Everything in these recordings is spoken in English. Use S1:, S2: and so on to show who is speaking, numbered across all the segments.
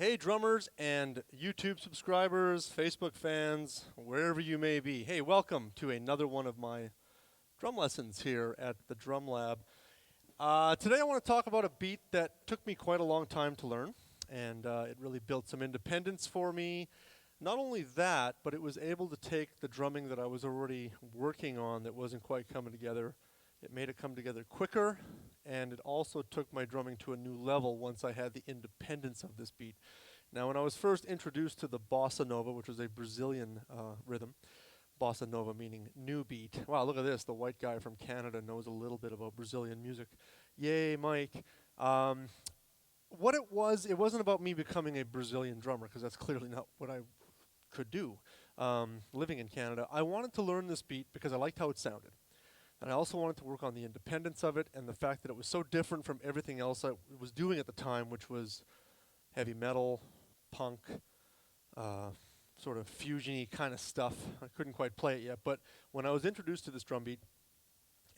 S1: Hey drummers and YouTube subscribers, Facebook fans, wherever you may be. Hey, welcome to another one of my drum lessons here at the Drum Lab. Today I want to talk about a beat that took me quite a long time to learn, and it really built some independence for me. Not only that, but it was able to take the drumming that I was already working on that wasn't quite coming together. It made it come together quicker, and it also took my drumming to a new level once I had the independence of this beat. Now, when I was first introduced to the Bossa Nova, which was a Brazilian rhythm, Bossa Nova meaning new beat. Wow, look at this. The white guy from Canada knows a little bit about Brazilian music. Yay, Mike. What it wasn't about me becoming a Brazilian drummer, because that's clearly not what I could do living in Canada. I wanted to learn this beat because I liked how it sounded. And I also wanted to work on the independence of it and the fact that it was so different from everything else I was doing at the time, which was heavy metal, punk, sort of fusion-y kind of stuff. I couldn't quite play it yet, but when I was introduced to this drum beat,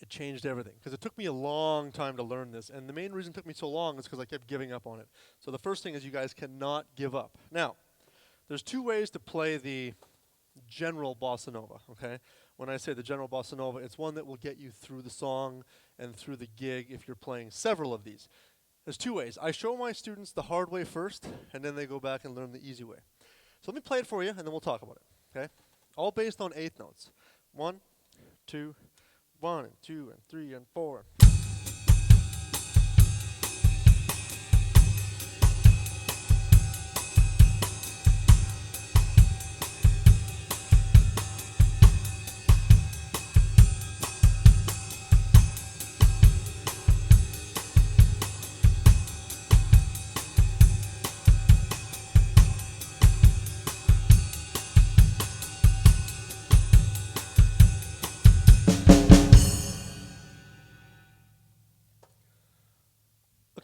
S1: it changed everything. Because it took me a long time to learn this, and the main reason it took me so long is because I kept giving up on it. So the first thing is you guys cannot give up. Now, there's two ways to play the general bossa nova, okay? When I say the general bossa nova, it's one that will get you through the song and through the gig if you're playing several of these. There's two ways. I show my students the hard way first, and then they go back and learn the easy way. So let me play it for you, and then we'll talk about it, okay? All based on eighth notes. 1, 2, 1, and 2, and 3, and 4.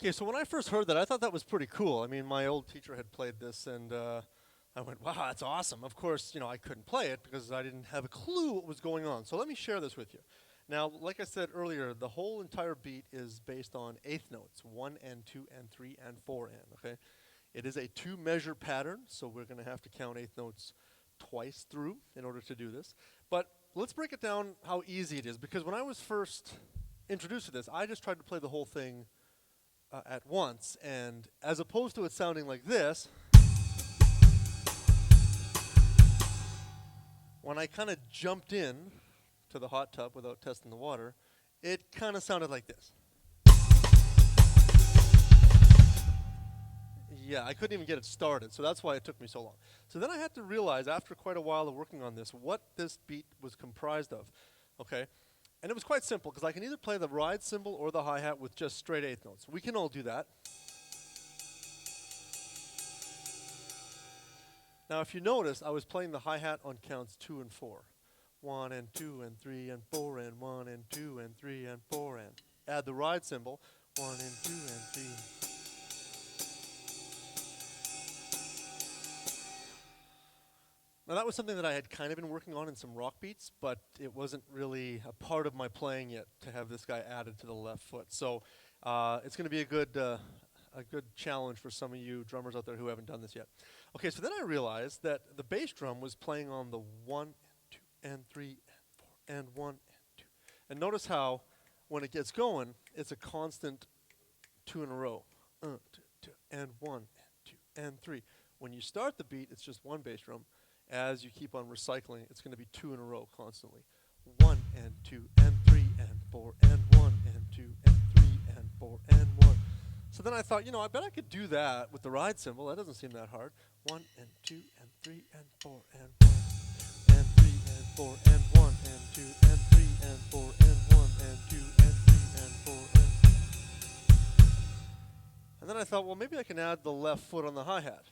S1: Okay, so when I first heard that, I thought that was pretty cool. I mean, my old teacher had played this, and I went, wow, that's awesome. Of course, I couldn't play it because I didn't have a clue what was going on. So let me share this with you. Now, like I said earlier, the whole entire beat is based on eighth notes, 1 and 2 and 3 and 4 and, okay? It is a two-measure pattern, so we're going to have to count eighth notes twice through in order to do this. But let's break it down how easy it is, because when I was first introduced to this, I just tried to play the whole thing at once, and as opposed to it sounding like this, when I kind of jumped in to the hot tub without testing the water, it kind of sounded like this. Yeah, I couldn't even get it started, so that's why it took me so long. So then I had to realize, after quite a while of working on this, what this beat was comprised of, okay? And it was quite simple, because I can either play the ride cymbal or the hi-hat with just straight eighth notes. We can all do that. Now, if you notice, I was playing the hi-hat on counts 2 and 4. 1 and 2 and 3 and 4 and 1 and 2 and 3 and 4 and. Add the ride cymbal, 1 and 2 and 3. Now that was something that I had kind of been working on in some rock beats, but it wasn't really a part of my playing yet to have this guy added to the left foot. So it's going to be a good challenge for some of you drummers out there who haven't done this yet. Okay, so then I realized that the bass drum was playing on the 1 and 2 and 3 and 4 and 1 and 2. And notice how when it gets going, it's a constant 2 in a row. 2, 2, and 1 and 2 and 3. When you start the beat, it's just one bass drum. As you keep on recycling, it's going to be 2 in a row constantly. 1 and 2 and 3 and 4 and 1 and 2 and 3 and 4 and 1. So then I thought, I bet I could do that with the ride cymbal. That doesn't seem that hard. 1 and 2 and 3 and 4 and 1 and 3 and 4 and 1 and 2 and 3 and 4 and 1 and 2 and 3 and 4 and. And then I thought, well, maybe I can add the left foot on the hi-hat.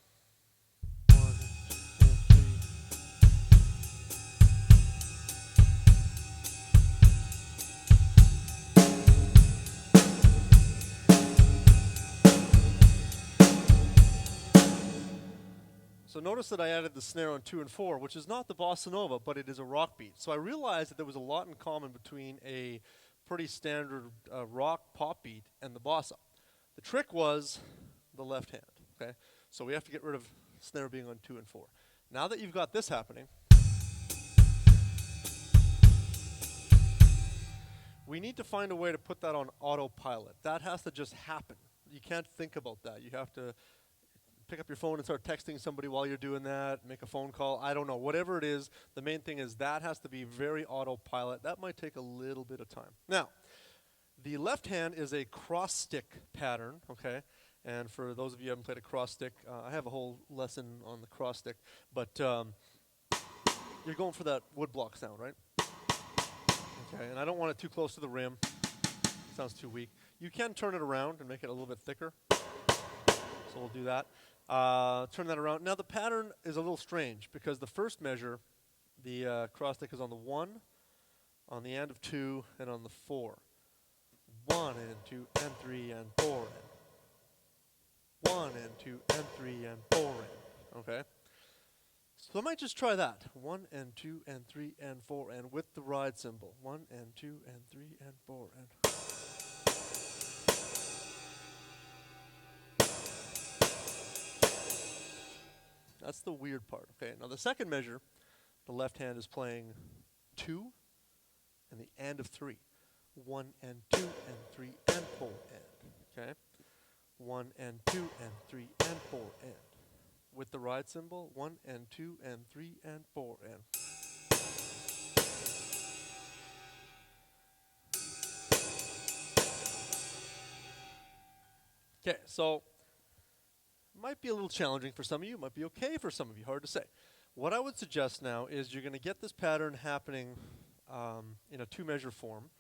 S1: So notice that I added the snare on 2 and 4, which is not the bossa nova, but it is a rock beat. So I realized that there was a lot in common between a pretty standard rock pop beat and the bossa. The trick was the left hand, okay? So we have to get rid of snare being on 2 and 4. Now that you've got this happening, we need to find a way to put that on autopilot. That has to just happen. You can't think about that. You have to pick up your phone and start texting somebody while you're doing that, make a phone call, I don't know, whatever it is. The main thing is that has to be very autopilot. That might take a little bit of time. Now, the left hand is a cross stick pattern, okay? And for those of you who haven't played a cross stick, I have a whole lesson on the cross stick, but you're going for that woodblock sound, right? Okay, and I don't want it too close to the rim. Sounds too weak. You can turn it around and make it a little bit thicker. So we'll do that. Turn that around. Now the pattern is a little strange because the first measure, the cross stick is on the 1, on the end of 2, and on the 4. 1 and 2 and 3 and 4 and 1 and 2 and 3 and 4 and. Okay? So I might just try that. 1 and 2 and 3 and 4 and with the ride cymbal. 1 and 2 and 3 and 4 and. That's the weird part. Okay, now the second measure, the left hand is playing 2 and the and of 3. 1 and 2 and 3 and 4 and. Okay? 1 and 2 and 3 and 4 and. With the ride cymbal, 1 and 2 and 3 and 4 and. Okay, so might be a little challenging for some of you, might be okay for some of you, hard to say. What I would suggest now is you're going to get this pattern happening in a 2-measure form.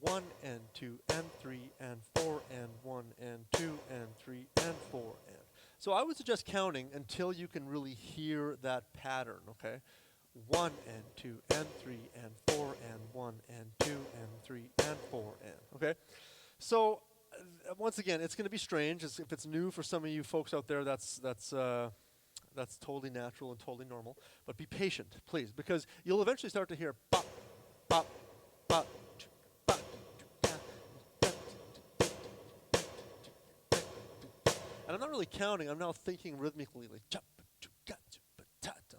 S1: 1 and 2 and 3 and 4 and 1 and 2 and 3 and 4 and. So I would suggest counting until you can really hear that pattern, okay? 1 and 2 and 3 and 4 and 1 and 2 and 3 and 4 and, okay? So once again, it's going to be strange. If it's new for some of you folks out there, that's totally natural and totally normal. But be patient, please, because you'll eventually start to hear bop, bop, bop, bop. And I'm not really counting. I'm now thinking rhythmically, like I'm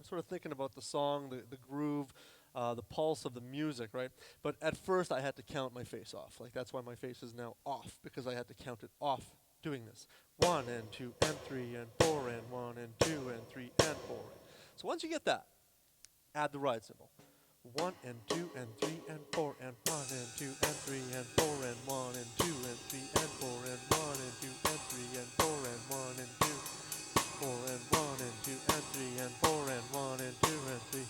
S1: sort of thinking about the song, the groove, the pulse of the music, right? But at first, I had to count my face off. Like that's why my face is now off, because I had to count it off doing this. 1 and 2 and 3 and 4 and 1 and 2 and 3 and 4. So once you get that, add the ride cymbal. 1 and 2 and 3 and 4 and 1 and 2 and 3 and 4 and 1 and 2 and 3 and 4 and 1 and 2 and 3 and 4 and 1 and 2, 4 and 1 and 2 and 3 and 4 and 1 and 2 and 3,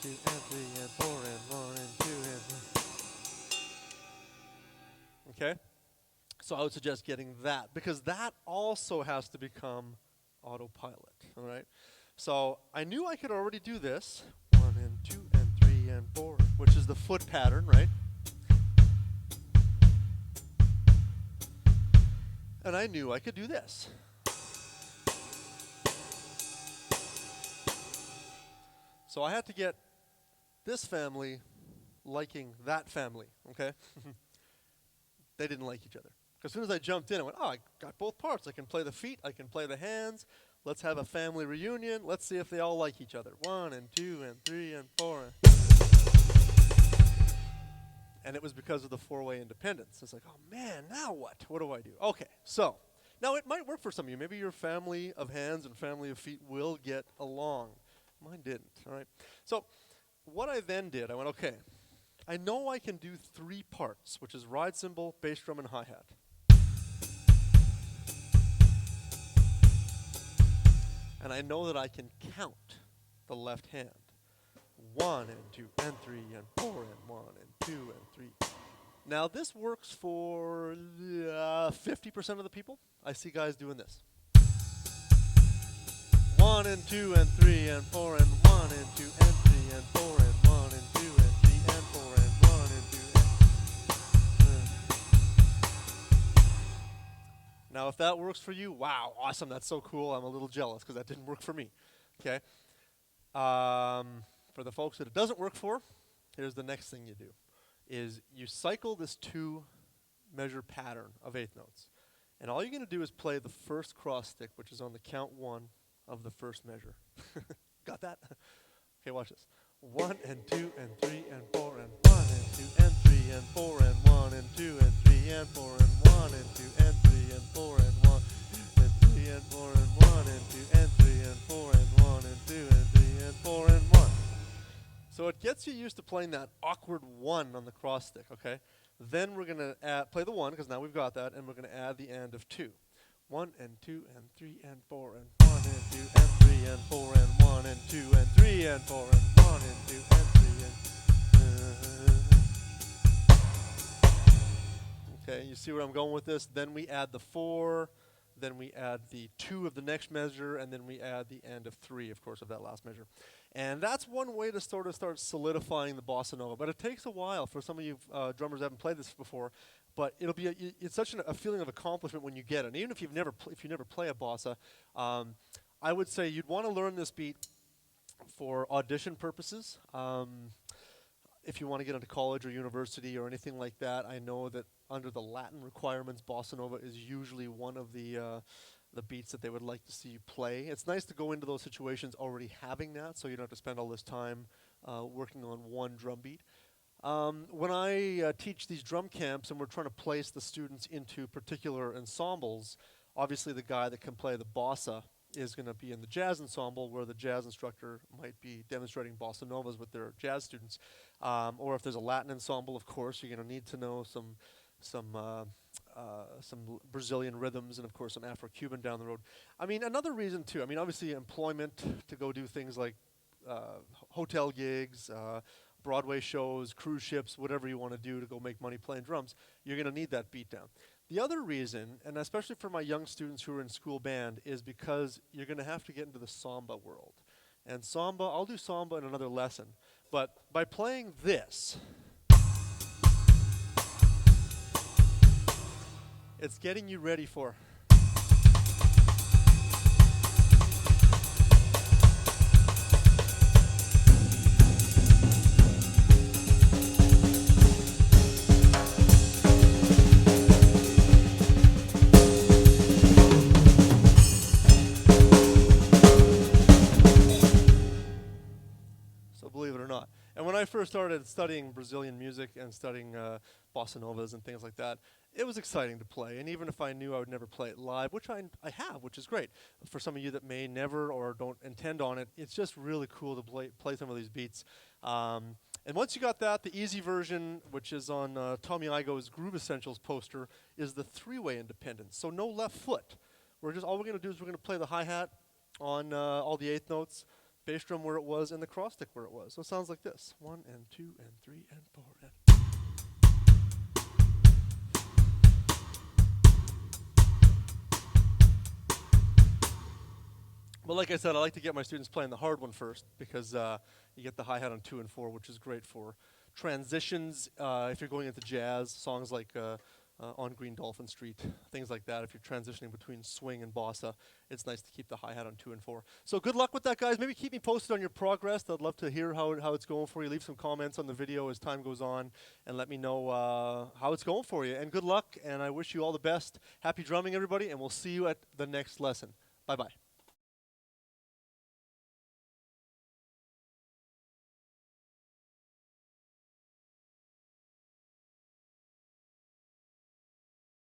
S1: 2 and 3 and 4 and 1 and 2 and 3. Okay? So I would suggest getting that because that also has to become autopilot. All right? So I knew I could already do this. 1 and 2 and 3 and 4, which is the foot pattern, right? And I knew I could do this. So I had to get this family liking that family, okay? They didn't like each other. Because as soon as I jumped in, I went, oh, I got both parts. I can play the feet, I can play the hands. Let's have a family reunion. Let's see if they all like each other. 1 and 2 and 3 and 4. And it was because of the 4-way independence. It's like, oh man, now what? What do I do? Okay, so now it might work for some of you. Maybe your family of hands and family of feet will get along. Mine didn't, all right? So what I then did, I went, okay, I know I can do 3 parts, which is ride cymbal, bass drum, and hi-hat. And I know that I can count the left hand. 1 and 2 and 3 and 4 and 1 and 2 and 3. Now this works for 50% of the people. I see guys doing this. 1 and 2 and 3 and 4 and 1 and 2 and 3 and 4 and 1 and 2 and 3 and 4 and 1 and 2 and. Now if that works for you, wow, awesome, that's so cool. I'm a little jealous because that didn't work for me. Okay. For the folks that it doesn't work for, here's the next thing you do, is you cycle this 2-measure pattern of 8th notes. And all you're going to do is play the first cross stick, which is on the count 1 of the first measure. Got that? Okay, watch this. 1 and 2 and 3 and 4 and 1 and 2 and 3 and 4 and 1 and 2 and 3 and 4 and 1 and 2 and 3 and 4 and 1 and 3 and 4 and 1 and 2 and 3 and 4 and 1 and 2 and 3 and 4 and 1. So it gets you used to playing that awkward 1 on the cross stick, okay? Then we're going to play the 1, because now we've got that, and we're going to add the end of 2. 1 and 2 and 3 and 4 and 1 and 2 and 3 and 4 and 1 and 2 and 3 and 4 and 1 and 2 and 3 and... Okay, you see where I'm going with this? Then we add the 4, then we add the 2 of the next measure, and then we add the end of 3, of course, of that last measure. And that's one way to sort of start solidifying the bossa nova. But it takes a while for some of you drummers that haven't played this before. But it'll be it's such a feeling of accomplishment when you get it. And even if you never play a bossa, I would say you'd want to learn this beat for audition purposes. If you want to get into college or university or anything like that, I know that under the Latin requirements, bossa nova is usually one of the beats that they would like to see you play. It's nice to go into those situations already having that, so you don't have to spend all this time working on one drum beat. When I teach these drum camps and we're trying to place the students into particular ensembles, obviously the guy that can play the bossa is going to be in the jazz ensemble, where the jazz instructor might be demonstrating bossa novas with their jazz students. Or if there's a Latin ensemble, of course, you're going to need to know some Brazilian rhythms and, of course, some Afro-Cuban down the road. I mean, another reason, too, I mean, obviously employment to go do things like hotel gigs, Broadway shows, cruise ships, whatever you want to do to go make money playing drums, you're going to need that beat down. The other reason, and especially for my young students who are in school band, is because you're going to have to get into the samba world. And samba, I'll do samba in another lesson, but by playing this, it's getting you ready for... Believe it or not. And when I first started studying Brazilian music and studying bossa novas and things like that, it was exciting to play. And even if I knew I would never play it live, which I have, which is great. For some of you that may never or don't intend on it, it's just really cool to play some of these beats. And once you got that, the easy version, which is on Tommy Igoe's Groove Essentials poster, is the 3-way independence. So no left foot. All we're going to do is we're going to play the hi-hat on all the 8th notes, bass drum where it was, and the cross stick where it was. So it sounds like this. 1 and 2 and 3 and 4 and... But like I said, I like to get my students playing the hard one first, because you get the hi-hat on 2 and 4, which is great for transitions. If you're going into jazz, songs like On Green Dolphin Street, things like that. If you're transitioning between swing and bossa, it's nice to keep the hi-hat on 2 and 4. So good luck with that, guys. Maybe keep me posted on your progress. I'd love to hear how it's going for you. Leave some comments on the video as time goes on, and let me know how it's going for you. And good luck, and I wish you all the best. Happy drumming, everybody, and we'll see you at the next lesson. Bye-bye.